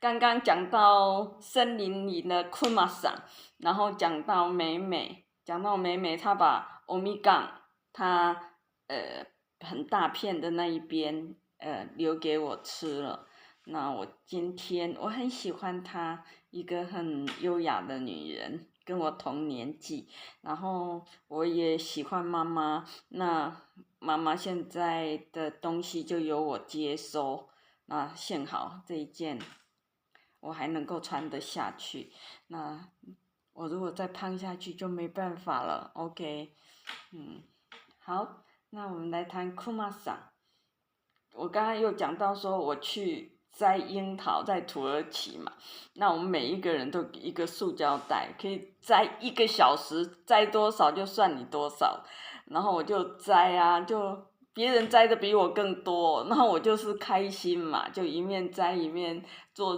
刚刚讲到森林里的库玛桑，然后讲到美美，她把欧米伽它很大片的那一边留给我吃了。那我今天我很喜欢她，一个很优雅的女人，跟我同年纪，然后我也喜欢妈妈，那妈妈现在的东西就由我接收，那幸好这一件我还能够穿得下去，那我如果再胖下去就没办法了 ，OK， 好，那我们来谈库玛桑。我刚刚又讲到说我去摘樱桃在土耳其嘛，那我们每一个人都一个塑胶袋，可以摘1个小时，摘多少就算你多少，然后我就摘啊，就别人摘的比我更多，然后我就是开心嘛，就一面摘一面做。